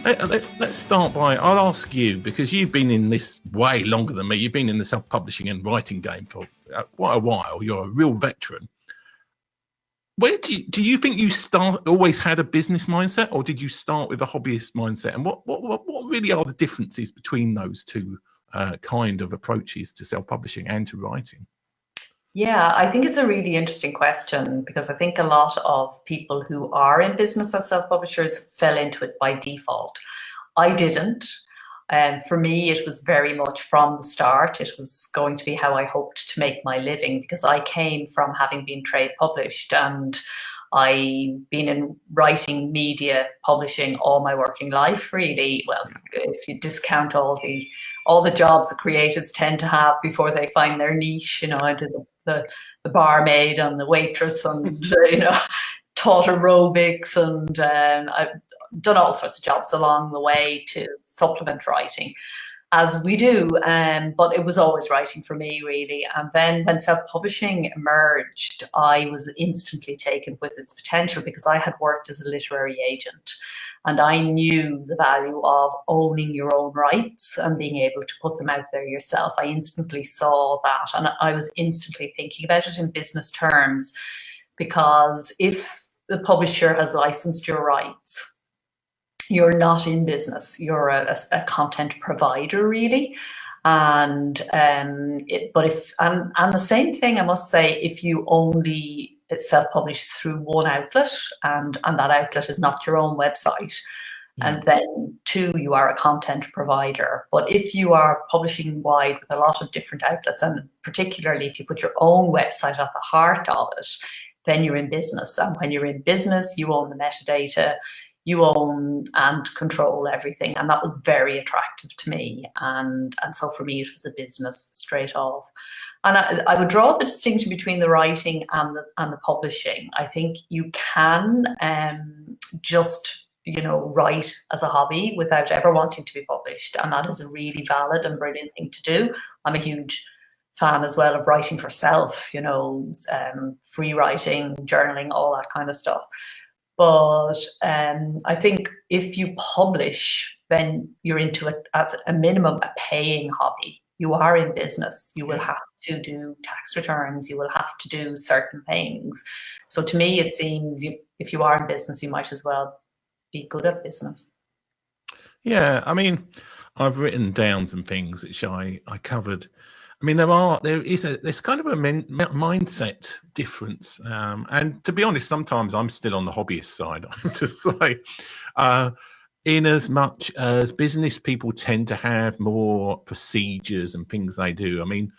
let's start by, I'll ask you, because you've been in this way longer than me. You've been in the self-publishing and writing game for quite a while. You're a real veteran. Where do you think you always had a business mindset, or did you start with a hobbyist mindset? And what really are the differences between those two kind of approaches to self-publishing and to writing? Yeah, I think it's a really interesting question, because I think a lot of people who are in business as self-publishers fell into it by default. I didn't. For me, it was very much from the start. It was going to be how I hoped to make my living, because I came from having been trade published, and I've been in writing, media, publishing all my working life, really. Well, if you discount all the jobs that creatives tend to have before they find their niche, you know, I did the barmaid and the waitress, and you know, taught aerobics, and I've done all sorts of jobs along the way to supplement writing, as we do, but it was always writing for me, really. And then when self-publishing emerged, I was instantly taken with its potential, because I had worked as a literary agent, and I knew the value of owning your own rights and being able to put them out there yourself. I instantly saw that, and I was instantly thinking about it in business terms, because if the publisher has licensed your rights, you're not in business, you're a content provider, really. And the same thing, I must say, if you only self-publish through one outlet, and that outlet is not your own website, and then two, you are a content provider. But if you are publishing wide with a lot of different outlets, and particularly if you put your own website at the heart of it, then you're in business. And when you're in business, you own the metadata, you own and control everything. And that was very attractive to me. And so for me, it was a business straight off. And I would draw the distinction between the writing and the publishing. I think you can just, you know, write as a hobby without ever wanting to be published. And that is a really valid and brilliant thing to do. I'm a huge fan as well of writing for self, you know, free writing, journaling, all that kind of stuff. But I think if you publish, then you're into it at a minimum a paying hobby. You are in business. You will have to do tax returns. You will have to do certain things. So to me, it seems if you are in business, you might as well be good at business. Yeah, I mean, I've written down some things which I covered. I mean, there's kind of a mindset difference, and to be honest, sometimes I'm still on the hobbyist side. I have to say, in as much as business people tend to have more procedures and things they do. I mean,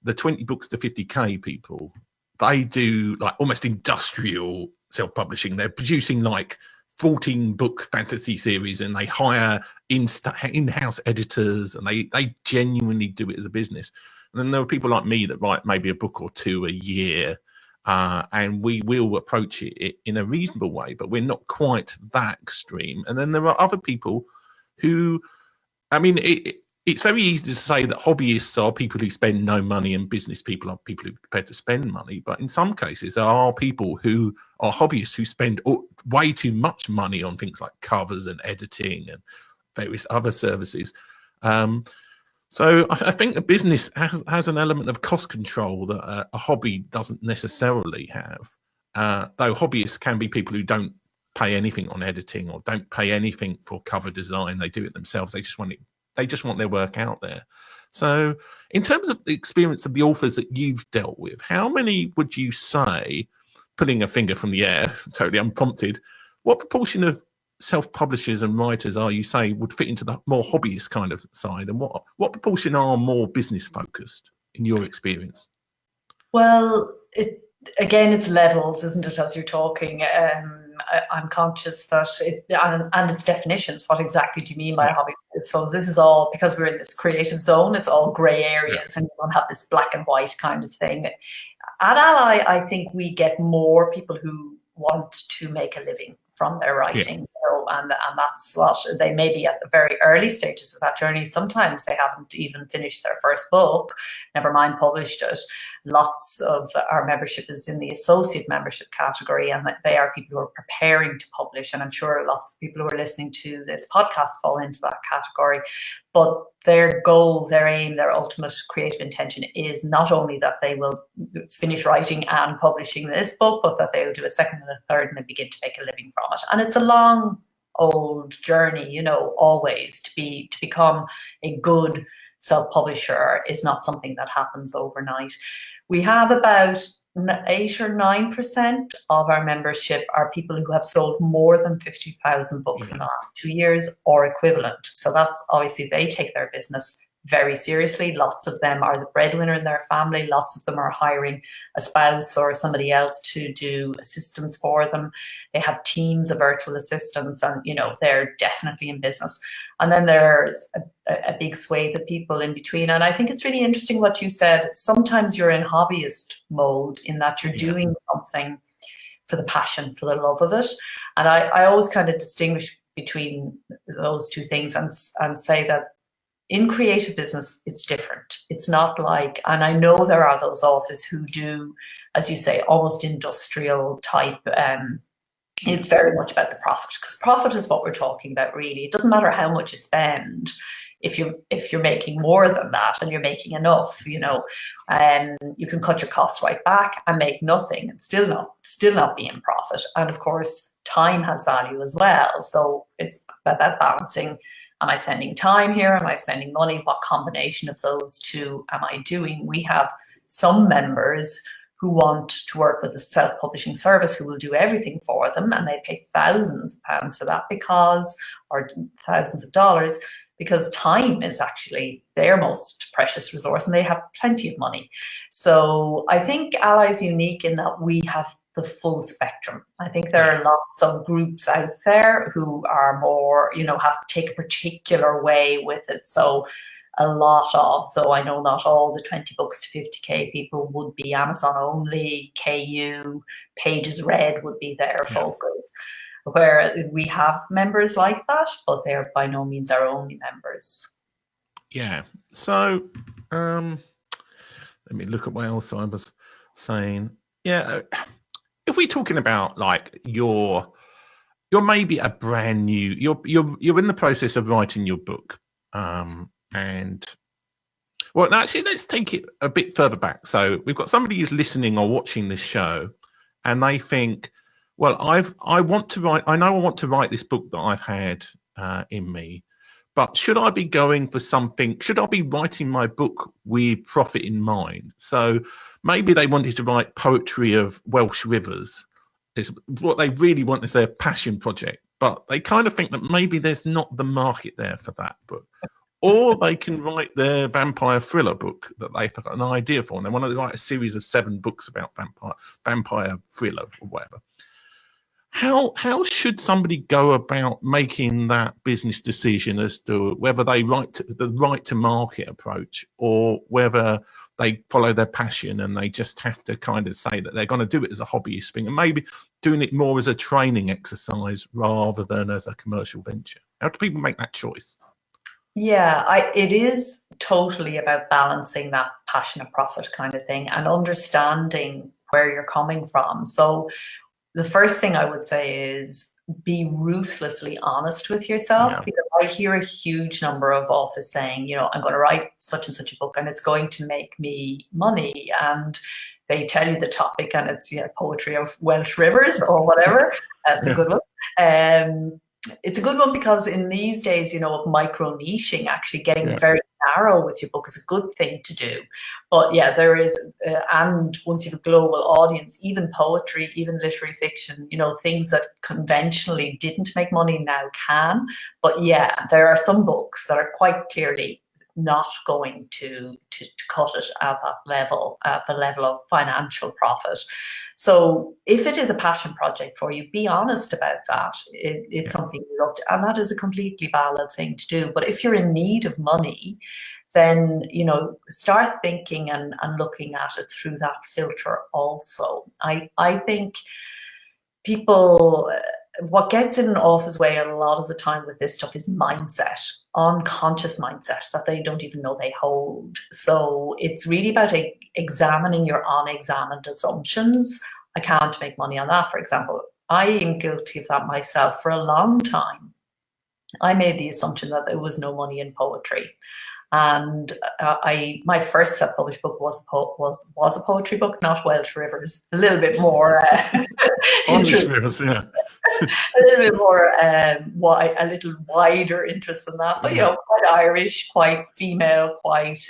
the 20 books to 50K people, they do like almost industrial self-publishing. They're producing like 14-book fantasy series, and they hire in-house editors, and they genuinely do it as a business. And then there are people like me that write maybe a book or two a year, and we will approach it in a reasonable way, but we're not quite that extreme. And then there are other people who, I mean, it's very easy to say that hobbyists are people who spend no money and business people are people who are prepared to spend money. But in some cases, there are people who are hobbyists who spend way too much money on things like covers and editing and various other services. So I think a business has an element of cost control that a hobby doesn't necessarily have. Though hobbyists can be people who don't pay anything on editing or don't pay anything for cover design. They do it themselves. They just want their work out there. So in terms of the experience of the authors that you've dealt with, how many would you say, putting a finger from the air, totally unprompted, what proportion of self-publishers and writers are you say would fit into the more hobbyist kind of side, and what proportion are more business focused in your experience? Well, it's levels, isn't it, as you're talking? I'm conscious that and its definitions. What exactly do you mean by a hobby? So this is all, because we're in this creative zone, it's all grey areas, and you don't have this black and white kind of thing. At ALLi, I think we get more people who want to make a living from their writing. and that's what they may be at the very early stages of that journey. Sometimes they haven't even finished their first book, never mind published it. Lots of our membership is in the associate membership category, and they are people who are preparing to publish. And I'm sure lots of people who are listening to this podcast fall into that category. But their goal, their aim, their ultimate creative intention is not only that they will finish writing and publishing this book, but that they will do a second and a third and then begin to make a living from it. And it's a long, old journey, you know, always to become a good self-publisher is not something that happens overnight. We have about 8 or 9% of our membership are people who have sold more than 50,000 books in the last 2 years or equivalent. So that's obviously, they take their business very seriously. Lots of them are the breadwinner in their family. Lots of them are hiring a spouse or somebody else to do assistance for them. They have teams of virtual assistants, and you know, they're definitely in business. And then there's a big swathe of people in between. And I think it's really interesting what you said. Sometimes you're in hobbyist mode, in that you're doing something for the passion, for the love of it. And I always kind of distinguish between those two things and say that in creative business, it's different. It's not like, and I know there are those authors who do, as you say, almost industrial type. It's very much about the profit, because profit is what we're talking about, really. It doesn't matter how much you spend. If you're making more than that and you're making enough, you know, you can cut your costs right back and make nothing and still not be in profit. And of course, time has value as well. So it's about balancing. Am I spending time here? Am I spending money? What combination of those two am I doing? We have some members who want to work with a self-publishing service who will do everything for them, and they pay thousands of pounds for that or thousands of dollars, because time is actually their most precious resource and they have plenty of money. So I think ALLi is unique in that we have the full spectrum. I think there are lots of groups out there who are more, you know, have to take a particular way with it. So a lot of, though I know not all the 20 books to 50K people would be Amazon only, KU, pages read would be their focus. Where we have members like that, but they're by no means our only members. Yeah. So let me look at what else I was saying. Yeah. If we're talking about like you're maybe a brand new, you're in the process of writing your book, and well, actually, let's take it a bit further back. So we've got somebody who's listening or watching this show, and they think, well, I want to write this book that I've had in me, but should I be going for something? Should I be writing my book with profit in mind? So maybe they wanted to write poetry of Welsh rivers. It's what they really want is their passion project, but they kind of think that maybe there's not the market there for that book. Or they can write their vampire thriller book that they've got an idea for, and they want to write a series of 7 books about vampire thriller or whatever. How should somebody go about making that business decision as to whether they the right to market approach, or whether they follow their passion and they just have to kind of say that they're going to do it as a hobbyist thing, and maybe doing it more as a training exercise rather than as a commercial venture? How do people make that choice? Yeah, it is totally about balancing that passion and profit kind of thing and understanding where you're coming from. So the first thing I would say is be ruthlessly honest with yourself, because I hear a huge number of authors saying, you know, I'm going to write such and such a book and it's going to make me money. And they tell you the topic and it's, you know, poetry of Welsh rivers or whatever. That's a good one. It's a good one because in these days, you know, of micro niching, actually getting very narrow with your book is a good thing to do. But yeah, there is, and once you have a global audience, even poetry, even literary fiction, you know, things that conventionally didn't make money now can. But yeah, there are some books that are quite clearly not going to cut it at that level, at the level of financial profit. So if it is a passion project for you, be honest about that. It's something you love to, and that is a completely valid thing to do. But if you're in need of money, then, you know, start thinking and looking at it through that filter also. I think people what gets in author's way a lot of the time with this stuff is mindset, unconscious mindset that they don't even know they hold. So it's really about examining your unexamined assumptions. I can't make money on that, for example. I am guilty of that myself for a long time. I made the assumption that there was no money in poetry. And my first self-published book was a poetry book, not Welsh Rivers. A little bit more English Rivers, yeah. a little bit more a little wider interest than that. But you know, quite Irish, quite female, quite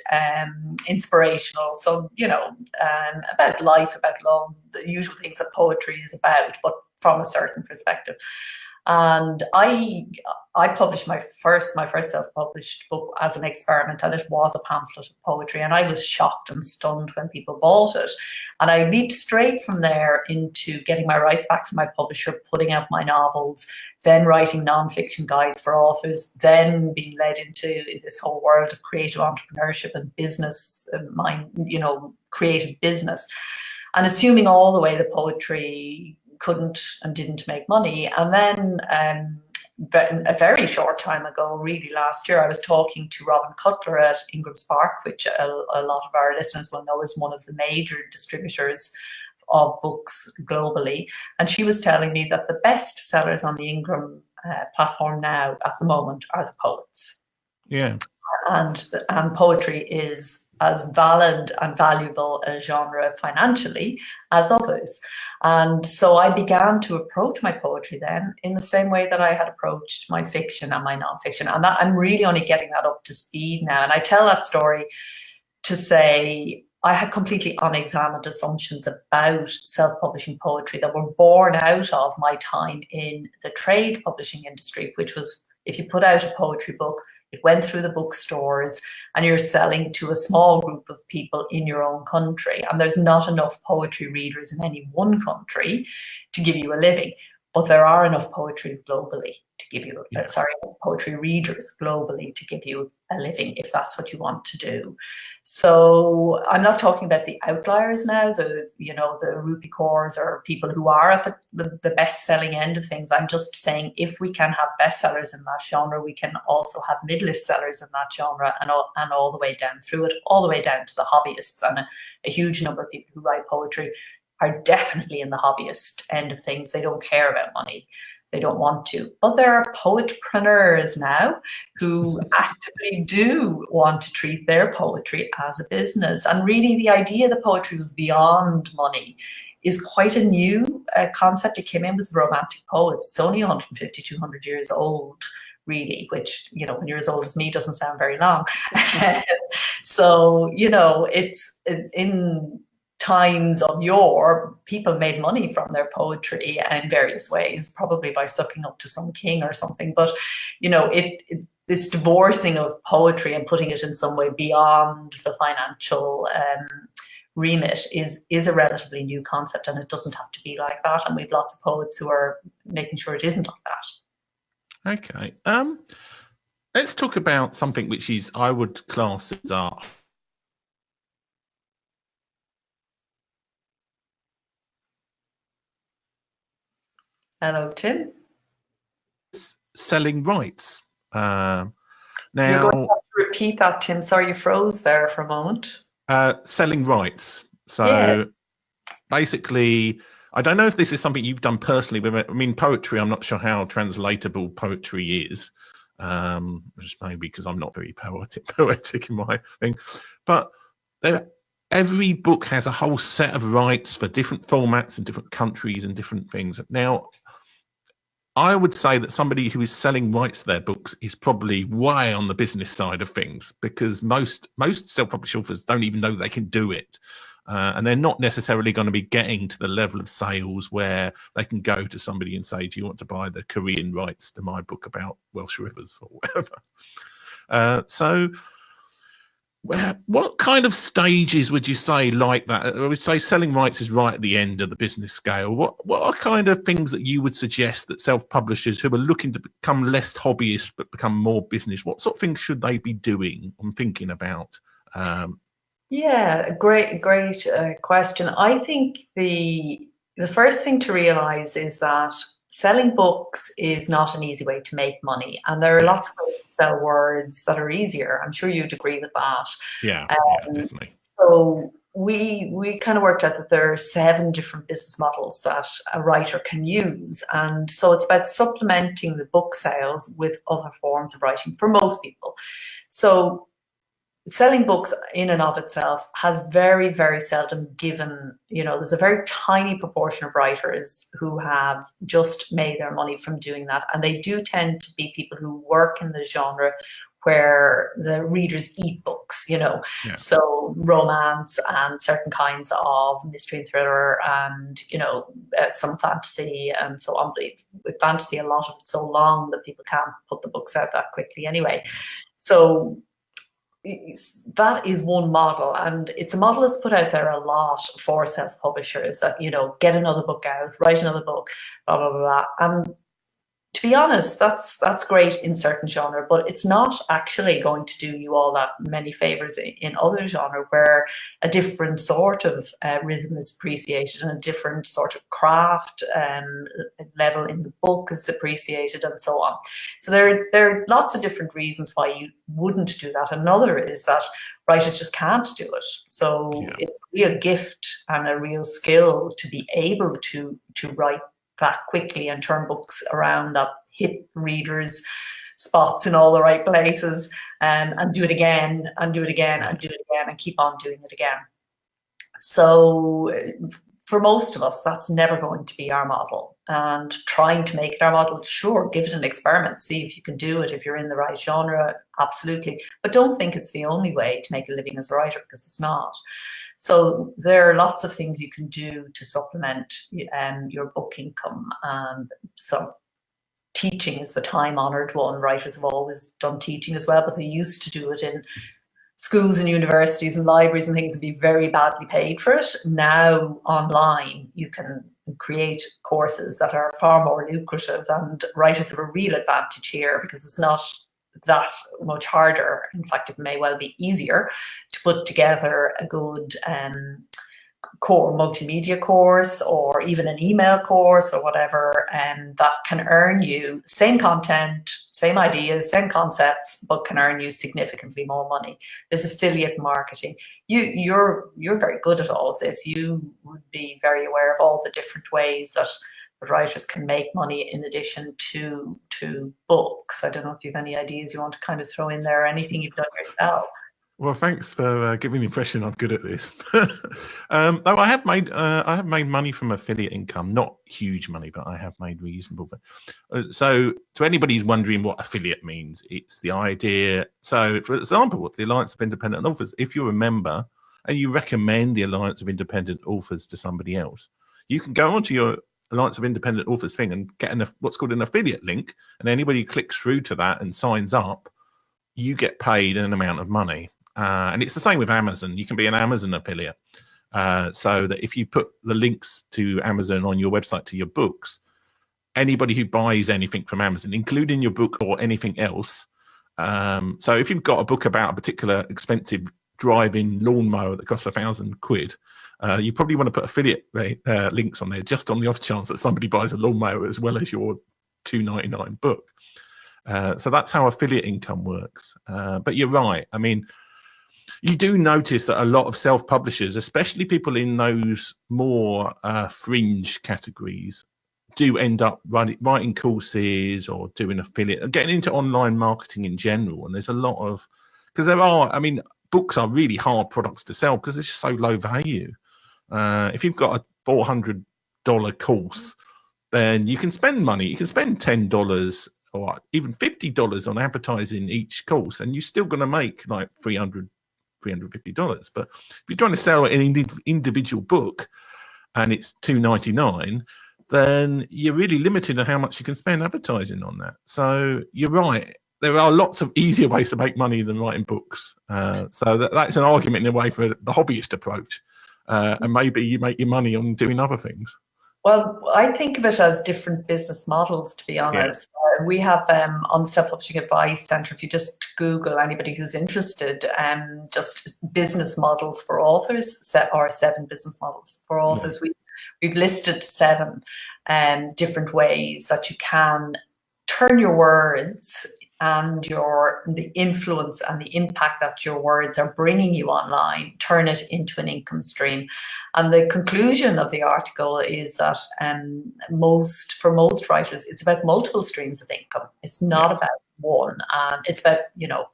inspirational. So you know, about life, about love, the usual things that poetry is about, but from a certain perspective. And I published my first self-published book as an experiment, and it was a pamphlet of poetry, and I was shocked and stunned when people bought it. And I leaped straight from there into getting my rights back from my publisher, putting out my novels, then writing non-fiction guides for authors, then being led into this whole world of creative entrepreneurship and business, creative business, and assuming all the way that poetry couldn't and didn't make money. And then a very short time ago, really last year, I was talking to Robin Cutler at Ingram's Park, which a lot of our listeners will know is one of the major distributors of books globally. And she was telling me that the best sellers on the Ingram platform now at the moment are the poets. Yeah. And poetry is as valid and valuable a genre financially as others. And so I began to approach my poetry then in the same way that I had approached my fiction and my nonfiction. And that, I'm really only getting that up to speed now. And I tell that story to say I had completely unexamined assumptions about self-publishing poetry that were born out of my time in the trade publishing industry, which was, if you put out a poetry book, it went through the bookstores and you're selling to a small group of people in your own country. And there's not enough poetry readers in any one country to give you a living. But there are enough poetries globally to give you, poetry readers globally to give you a living if that's what you want to do. So I'm not talking about the outliers now, the Rupi Kaurs or people who are at the best-selling end of things. I'm just saying if we can have bestsellers in that genre, we can also have mid-list sellers in that genre and all the way down through it, all the way down to the hobbyists. And a huge number of people who write poetry are definitely in the hobbyist end of things. They don't care about money. They don't want to. But there are poetpreneurs now who actively do want to treat their poetry as a business. And really the idea that poetry was beyond money is quite a new concept. It came in with Romantic poets. It's only 150, 200 years old, really, which, you know, when you're as old as me, doesn't sound very long. So, you know, it's in times of yore, people made money from their poetry in various ways, probably by sucking up to some king or something. But, you know, this divorcing of poetry and putting it in some way beyond the financial remit is a relatively new concept, and it doesn't have to be like that. And we've lots of poets who are making sure it isn't like that. Okay. Let's talk about something which is, I would class as art. Hello, Tim. Selling rights. Now, you're going to have to repeat that, Tim. Sorry, you froze there for a moment. Selling rights. So basically, I don't know if this is something you've done personally. But I mean, poetry, I'm not sure how translatable poetry is. Just maybe because I'm not very poetic in my thing. But every book has a whole set of rights for different formats and different countries and different things. Now, I would say that somebody who is selling rights to their books is probably way on the business side of things, because most self-published authors don't even know they can do it. And they're not necessarily going to be getting to the level of sales where they can go to somebody and say, do you want to buy the Korean rights to my book about Welsh rivers or whatever? So what kind of stages would you say like that? I would say selling rights is right at the end of the business scale. What are kind of things that you would suggest that self-publishers who are looking to become less hobbyist but become more business, what sort of things should they be doing and thinking about? Yeah, great question. I think the first thing to realize is that selling books is not an easy way to make money, and there are lots of ways to sell words that are easier. I'm sure you'd agree with that. Yeah, definitely. So we kind of worked out that there are 7 different business models that a writer can use, and so it's about supplementing the book sales with other forms of writing for most people. So selling books in and of itself has very, very seldom given, there's a very tiny proportion of writers who have just made their money from doing that. And they do tend to be people who work in the genre where the readers eat books, So romance and certain kinds of mystery and thriller and, some fantasy and so on. But with fantasy, a lot of it's so long that people can't put the books out that quickly anyway. So that is one model, and it's a model that's put out there a lot for self-publishers that, get another book out, write another book, blah, blah, blah. And to be honest, that's great in certain genre, but it's not actually going to do you all that many favors in other genre where a different sort of rhythm is appreciated and a different sort of craft level in the book is appreciated and so on. So there are lots of different reasons why you wouldn't do that. Another is that writers just can't do it. So it's a real gift and a real skill to be able to write that quickly and turn books around that hit readers' spots in all the right places, and do it again and do it again and do it again and keep on doing it again. So for most of us, that's never going to be our model. And trying to make it our model, sure, give it an experiment, see if you can do it, if you're in the right genre, absolutely. But don't think it's the only way to make a living as a writer, because it's not. So there are lots of things you can do to supplement your book income. So teaching is the time-honoured one. Writers have always done teaching as well, but they used to do it in schools and universities and libraries and things and be very badly paid for it. Now online you can create courses that are far more lucrative, and writers have a real advantage here because it's not that much harder. In fact, it may well be easier to put together a good core multimedia course or even an email course or whatever, that can earn you same content, same ideas, same concepts, but can earn you significantly more money. There's affiliate marketing. You're very good at all of this. You would be very aware of all the different ways that writers can make money in addition to books. I don't know if you have any ideas you want to kind of throw in there, anything you've done yourself. Well, thanks for giving the impression I'm good at this. Though I have made money from affiliate income, not huge money, but I have made reasonable. So to anybody who's wondering what affiliate means, it's the idea. So for example, with the Alliance of Independent Authors, if you're a member and you recommend the Alliance of Independent Authors to somebody else, you can go onto your Alliance of Independent Authors thing and get what's called an affiliate link, and anybody who clicks through to that and signs up, you get paid an amount of money. And it's the same with Amazon. You can be an Amazon affiliate, so that if you put the links to Amazon on your website to your books, anybody who buys anything from Amazon, including your book or anything else, so if you've got a book about a particular expensive driving lawnmower that costs £1,000, you probably want to put affiliate links on there just on the off chance that somebody buys a lawnmower as well as your $2.99 book. So that's how affiliate income works. But you're right. I mean, you do notice that a lot of self-publishers, especially people in those more fringe categories, do end up writing courses or doing affiliate, getting into online marketing in general. And there's a lot of, because books are really hard products to sell because they're just so low value. If you've got a $400 course, then you can spend money. You can spend $10 or even $50 on advertising each course, and you're still going to make like $350. But if you're trying to sell an individual book and it's $2.99, then you're really limited on how much you can spend advertising on that. So you're right. There are lots of easier ways to make money than writing books. So that's an argument in a way for the hobbyist approach. And maybe you make your money on doing other things. Well, I think of it as different business models, to be honest. Yeah. We have on the Self-Publishing Advice Centre, if you just Google anybody who's interested, just business models for authors, or 7 business models for authors. Yeah. We've listed 7. different ways that you can turn your words and the influence and the impact that your words are bringing you online, turn it into an income stream. And the conclusion of the article is that for most writers, it's about multiple streams of income. It's not about one. It's about,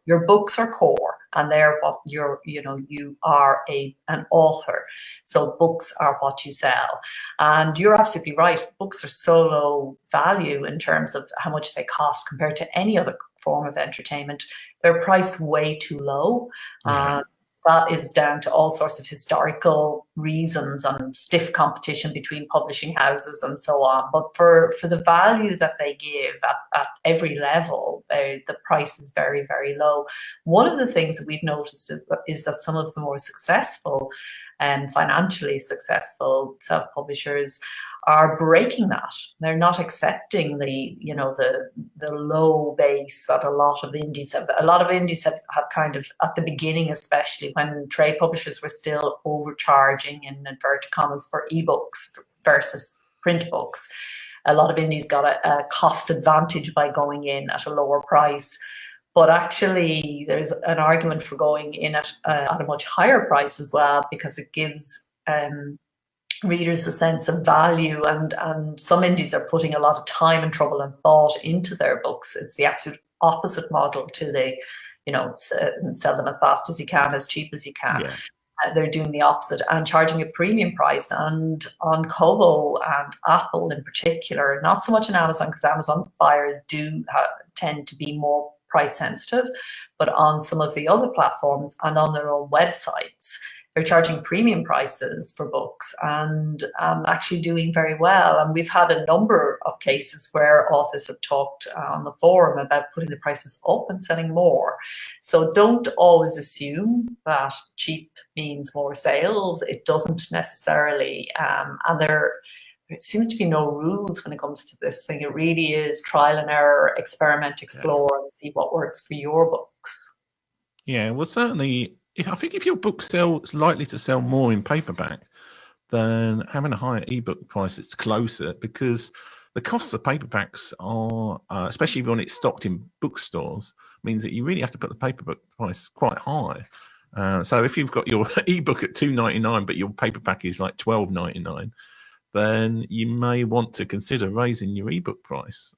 your books are core, and they're what you are an author. So books are what you sell. And you're absolutely right. Books are so low value in terms of how much they cost compared to any other form of entertainment. They're priced way too low. That is down to all sorts of historical reasons and stiff competition between publishing houses and so on. But for the value that they give at every level, the price is very, very low. One of the things that we've noticed is that some of the more successful and financially successful self-publishers are breaking that. They're not accepting the low base that a lot of indies have. A lot of indies have kind of, at the beginning, especially when trade publishers were still overcharging, in inverted commas, for ebooks versus print books. A lot of indies got a cost advantage by going in at a lower price. But actually, there's an argument for going in at a much higher price as well, because it gives readers a sense of value, and some indies are putting a lot of time and trouble and thought into their books. It's the absolute opposite model to the, sell them as fast as you can, as cheap as you can. They're doing the opposite and charging a premium price. And on Kobo and Apple in particular, not so much on Amazon, because Amazon buyers do tend to be more price sensitive, but on some of the other platforms and on their own websites, they're charging premium prices for books and actually doing very well. And we've had a number of cases where authors have talked on the forum about putting the prices up and selling more. So don't always assume that cheap means more sales. It doesn't necessarily. And there seems to be no rules when it comes to this thing. It really is trial and error, experiment, explore, and see what works for your books. Yeah, well, certainly, I think if your book is likely to sell more in paperback, then having a higher ebook price, it's closer, because the costs of paperbacks are, especially when it's stocked in bookstores, means that you really have to put the paperback price quite high. So if you've got your ebook at $2.99, but your paperback is like $12.99, then you may want to consider raising your ebook price.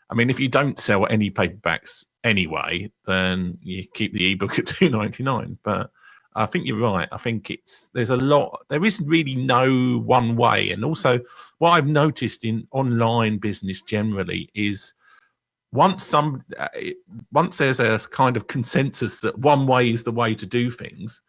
I mean, if you don't sell any paperbacks anyway, then you keep the ebook at $2.99. But I think you're right. I think there isn't really no one way. And also, what I've noticed in online business generally is once there's a kind of consensus that one way is the way to do things,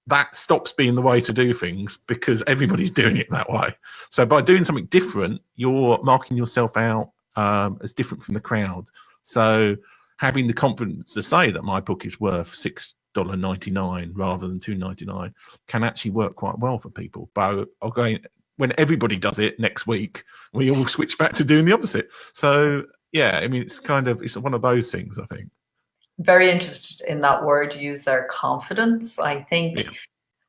that stops being the way to do things, because everybody's doing it that way. So by doing something different, you're marking yourself out as different from the crowd. So having the confidence to say that my book is worth $6.99 rather than $2.99 can actually work quite well for people. But when everybody does it next week, we all switch back to doing the opposite. So yeah, I mean, it's one of those things, I think. Very interested in that word you use there, confidence. I think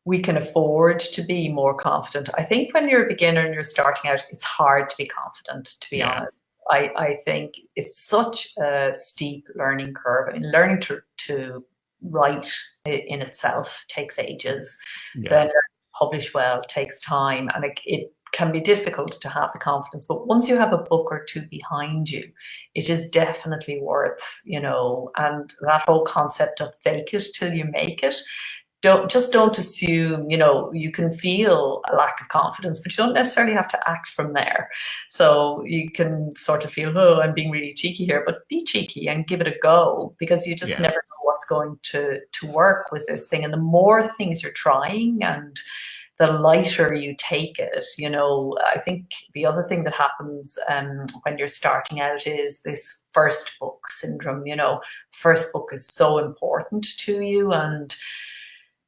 we can afford to be more confident. I think when you're a beginner and you're starting out, it's hard to be confident, to be honest. I think it's such a steep learning curve. I mean, learning to write in itself takes ages. Then publish well takes time, and it can be difficult to have the confidence. But once you have a book or two behind you, it is definitely worth, and that whole concept of fake it till you make it. Don't assume, you can feel a lack of confidence, but you don't necessarily have to act from there. So you can sort of feel, oh, I'm being really cheeky here, but be cheeky and give it a go, because you just never know what's going to work with this thing. And the more things you're trying, and the lighter you take it, I think the other thing that happens when you're starting out is this first book syndrome. First book is so important to you, and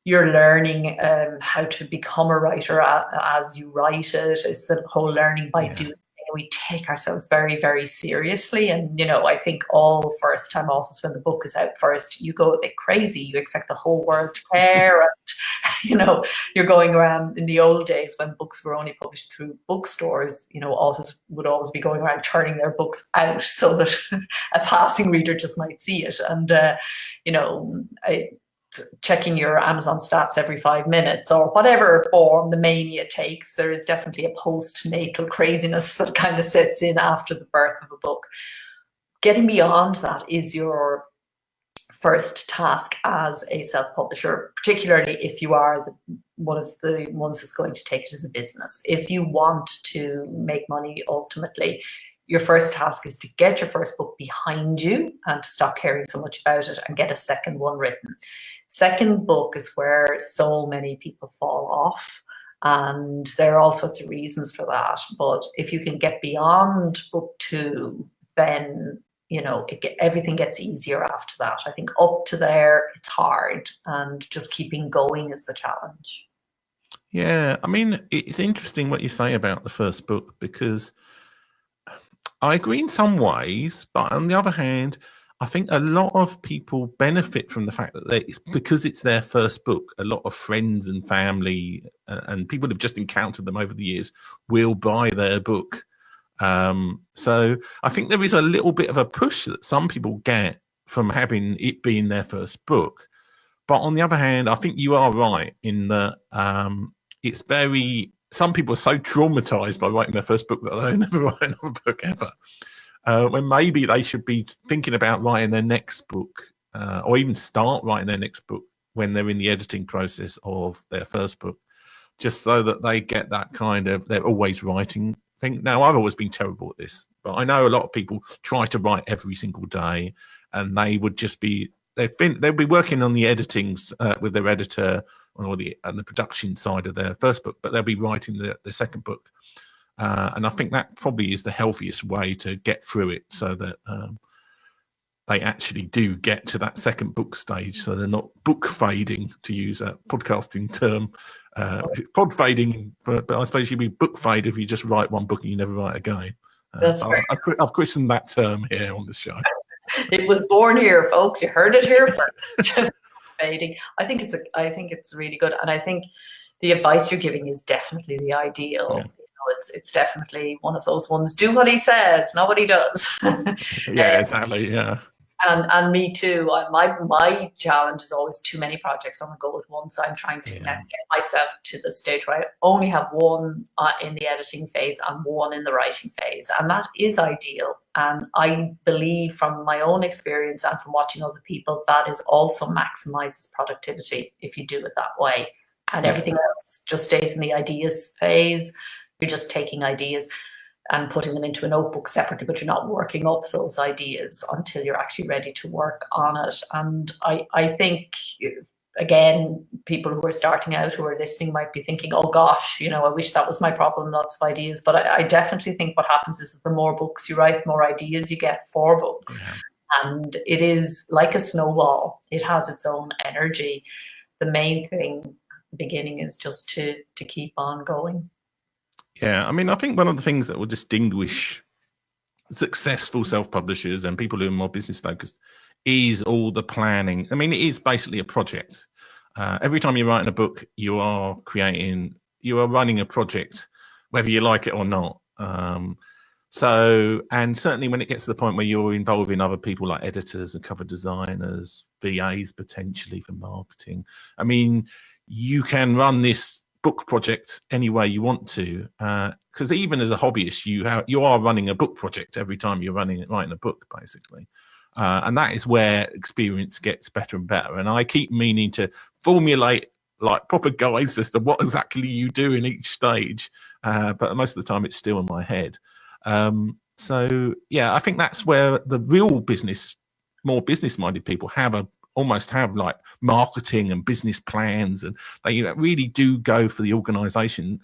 you're learning how to become a writer as you write it. It's the whole learning by doing. We take ourselves very, very seriously. And, I think all first-time authors, when the book is out first, you go a bit crazy. You expect the whole world to care You know, you're going around in the old days when books were only published through bookstores, you know, authors would always be going around turning their books out so that a passing reader just might see it. And, you know, checking your Amazon stats every 5 minutes or whatever form the mania takes, there is definitely a postnatal craziness that kind of sets in after the birth of a book. Getting beyond that is your first task as a self-publisher, particularly if you are one of the ones that's going to take it as a business. If you want to make money ultimately, your first task is to get your first book behind you and to stop caring so much about it and get a second one written. Second book is where so many people fall off, and there are all sorts of reasons for that. But if you can get beyond book 2, then you know everything gets easier after that. I think up to there it's hard, and just keeping going is the challenge. Yeah, I mean, it's interesting what you say about the first book, because I agree in some ways, but on the other hand, I think a lot of people benefit from the fact that it's because it's their first book. A lot of friends and family and people who've just encountered them over the years will buy their book. So I think there is a little bit of a push that some people get from having it being their first book. But on the other hand, I think you are right in that it's very, some people are so traumatized by writing their first book that they'll never write another book ever. When maybe they should be thinking about writing their next book, or even start writing their next book when they're in the editing process of their first book, just so that they get that kind of, they're always writing thing. Now, I've always been terrible at this, but I know a lot of people try to write every single day, and they would just be, they'll be working on the editings with their editor or the production side of their first book, but they'll be writing the second book. And I think that probably is the healthiest way to get through it, so that they actually do get to that second book stage, so they're not book fading, to use a podcasting term. Pod fading, but I suppose you'd be book fade if you just write one book and you never write again. So I've christened that term here on the show. It was born here, folks. You heard it here first. Fading. I think it's really good, and I think the advice you're giving is definitely the ideal. Yeah. It's definitely one of those ones. Do what he says, not what he does. Yeah, exactly. Yeah. And me too. My challenge is always too many projects on the go at once. I'm trying to get myself to the stage where I only have one in the editing phase and one in the writing phase, and that is ideal. And I believe from my own experience and from watching other people, that is also maximizes productivity if you do it that way. And everything else just stays in the ideas phase. You're just taking ideas and putting them into a notebook separately, but you're not working up those ideas until you're actually ready to work on it. And I think, again, people who are starting out, who are listening, might be thinking, oh gosh, you know, I wish that was my problem, lots of ideas. But I definitely think what happens is that the more books you write, the more ideas you get for books. Yeah. And it is like a snowball. It has its own energy. The main thing at the beginning is just to keep on going. Yeah, I mean, I think one of the things that will distinguish successful self-publishers and people who are more business-focused is all the planning. I mean, it is basically a project. Every time you're writing a book, you are running a project, whether you like it or not. And certainly when it gets to the point where you're involving other people like editors and cover designers, VAs potentially for marketing, I mean, you can run this book project any way you want to, because even as a hobbyist, you are running a book project every time you're writing a book, basically, and that is where experience gets better and better. And I keep meaning to formulate like proper guides as to what exactly you do in each stage, but most of the time it's still in my head. So yeah, I think that's where the real more business-minded people almost have like marketing and business plans, and they really do go for the organizational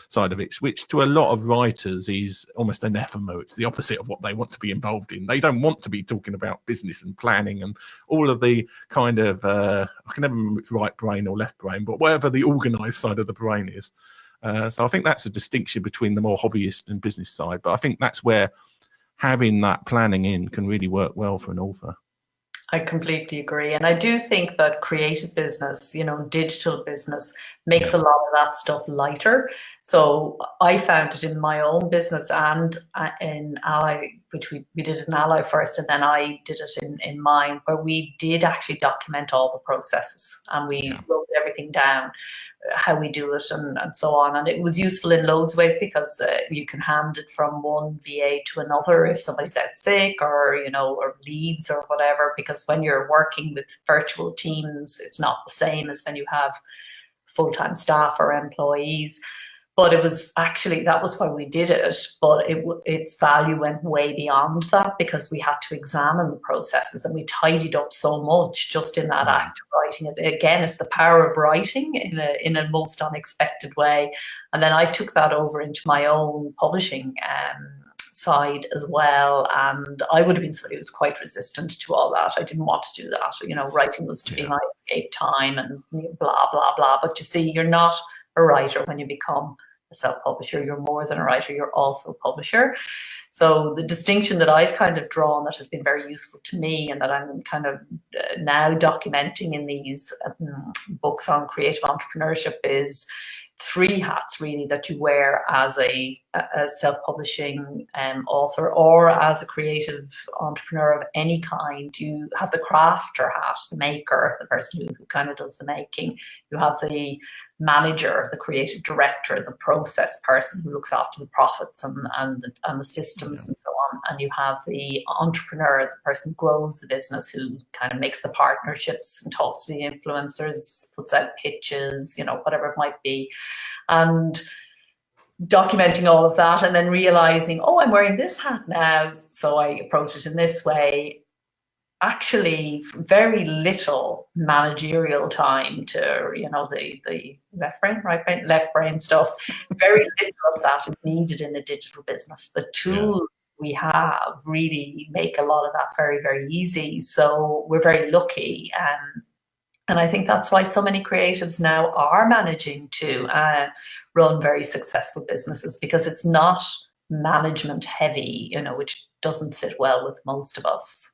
side of it, which to a lot of writers is almost anathema. It's the opposite of what they want to be involved in. They don't want to be talking about business and planning and all of the kind of, I can never remember if it's right brain or left brain, but whatever the organized side of the brain is. So I think that's a distinction between the more hobbyist and business side. But I think that's where having that planning in can really work well for an author. I completely agree. And I do think that creative business, digital business makes Yeah, a lot of that stuff lighter. So I found it in my own business and in ALLi, which we did in ALLi first, and then I did it in mine, where we did actually document all the processes and yeah, we wrote everything down, how we do it and so on. And it was useful in loads of ways because you can hand it from one VA to another if somebody's out sick or, or leaves or whatever, because when you're working with virtual teams, it's not the same as when you have full-time staff or employees. But it was actually, that was why we did it. But its value went way beyond that because we had to examine the processes and we tidied up so much just in that yeah, act of writing it. Again, it's the power of writing in a most unexpected way. And then I took that over into my own publishing side as well. And I would have been somebody who was quite resistant to all that. I didn't want to do that. Writing was to be yeah, my escape time and blah, blah, blah. But you see, you're not a writer when you become a self-publisher. You're more than a writer, you're also a publisher. So the distinction that I've kind of drawn that has been very useful to me and that I'm kind of now documenting in these books on creative entrepreneurship is three hats really that you wear as a self-publishing author or as a creative entrepreneur of any kind. You have the crafter hat, the maker, the person who kind of does the making. You have the manager, the creative director, the process person who looks after the profits and the systems yeah, and so on. And you have the entrepreneur, the person who grows the business, who kind of makes the partnerships and talks to the influencers, puts out pitches, whatever it might be. And documenting all of that and then realizing, oh, I'm wearing this hat now. So I approach it in this way. Actually, very little managerial time to, the left brain, right brain, left brain stuff. Very little of that is needed in a digital business. The yeah. tools we have really make a lot of that very, very easy. So we're very lucky. And I think that's why so many creatives now are managing to run very successful businesses, because it's not management heavy, which doesn't sit well with most of us.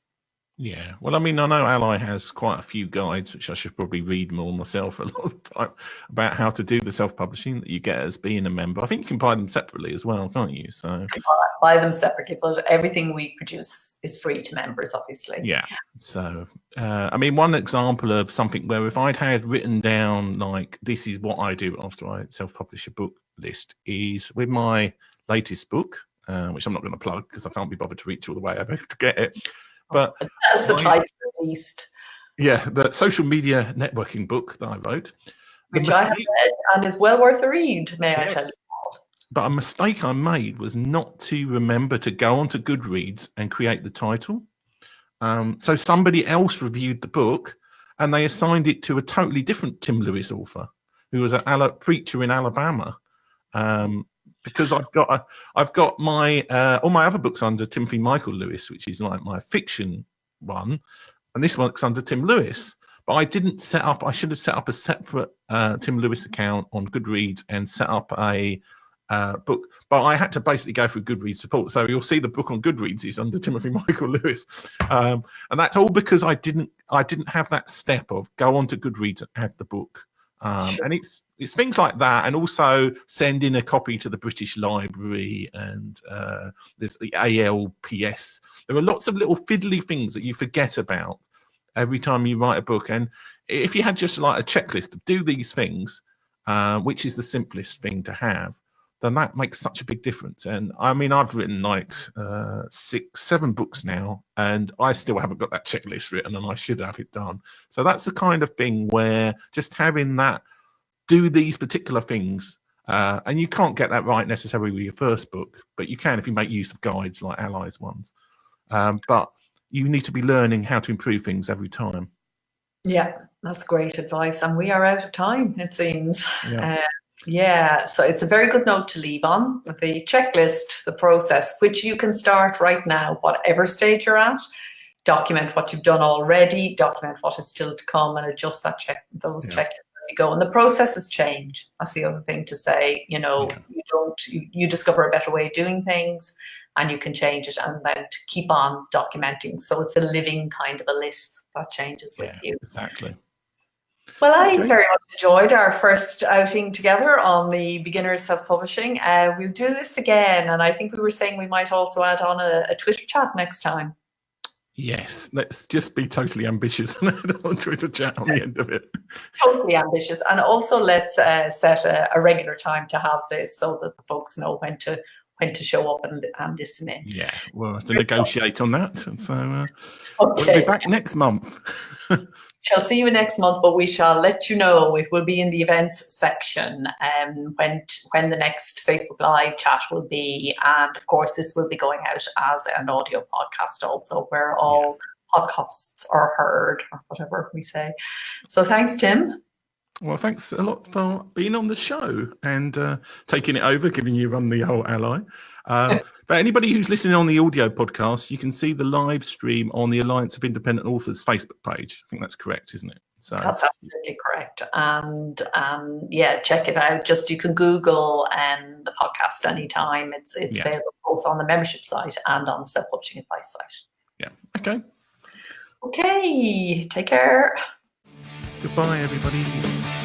Yeah, well, I mean, I know ALLi has quite a few guides, which I should probably read more myself a lot of the time, about how to do the self-publishing that you get as being a member. I think you can buy them separately as well, can't you? So You can buy them separately, but everything we produce is free to members, obviously. yeah. So, I mean, one example of something where if I'd had written down, like, this is what I do after I self-publish a book list, is with my latest book, which I'm not going to plug because I can't be bothered to reach all the way over to get it. But that's the title, at least. Yeah, the social media networking book that I wrote, Which I have read and is well worth a read, may I tell you. But a mistake I made was not to remember to go onto Goodreads and create the title. So somebody else reviewed the book and they assigned it to a totally different Tim Lewis author who was a preacher in Alabama. Because I've got my all my other books under Timothy Michael Lewis, which is like my fiction one, and this one's under Tim Lewis. But I didn't set up. I should have set up a separate Tim Lewis account on Goodreads and set up a book. But I had to basically go through Goodreads support. So you'll see the book on Goodreads is under Timothy Michael Lewis, and that's all because I didn't have that step of go onto Goodreads and add the book. Sure. And it's things like that, and also send in a copy to the British Library, and there's the ALPS. There are lots of little fiddly things that you forget about every time you write a book. And if you had just like a checklist of do these things, which is the simplest thing to have, then that makes such a big difference. And I mean, I've written like 6-7 books now, and I still haven't got that checklist written, and I should have it done. So that's the kind of thing where just having that, do these particular things, and you can't get that right necessarily with your first book, but you can if you make use of guides like ALLi's ones. But you need to be learning how to improve things every time. Yeah, that's great advice. And we are out of time, it seems. Yeah. Yeah, so it's a very good note to leave on. The checklist, the process, which you can start right now, whatever stage you're at. Document what you've done already, document what is still to come, and adjust those checklists as you go. And the processes change. That's the other thing to say. You discover a better way of doing things, and you can change it and then to keep on documenting. So it's a living kind of a list that changes with Yeah, you. exactly. Well, I Okay. very much enjoyed our first outing together on the beginners self-publishing. We'll do this again, and I think we were saying we might also add on a Twitter chat next time. Yes, let's just be totally ambitious and add on Twitter chat on the end of it. Totally ambitious, and also let's set a regular time to have this so that the folks know when to show up and listen in. Yeah, we'll have to negotiate on that. So Okay. we'll be back next month. Shall see you next month, but we shall let you know. It will be in the events section when the next Facebook Live chat will be. And of course, this will be going out as an audio podcast also, where all podcasts are heard, or whatever we say. So thanks, Tim. Well, thanks a lot for being on the show and taking it over, giving you run the whole ALLi. For anybody who's listening on the audio podcast, you can see the live stream on the Alliance of Independent Authors Facebook page. I think that's correct, isn't it? So that's absolutely correct. And yeah, check it out. Just you can Google the podcast anytime. It's available both on the membership site and on the self-publishing advice site. Yeah. Okay. Okay. Take care. Goodbye, everybody.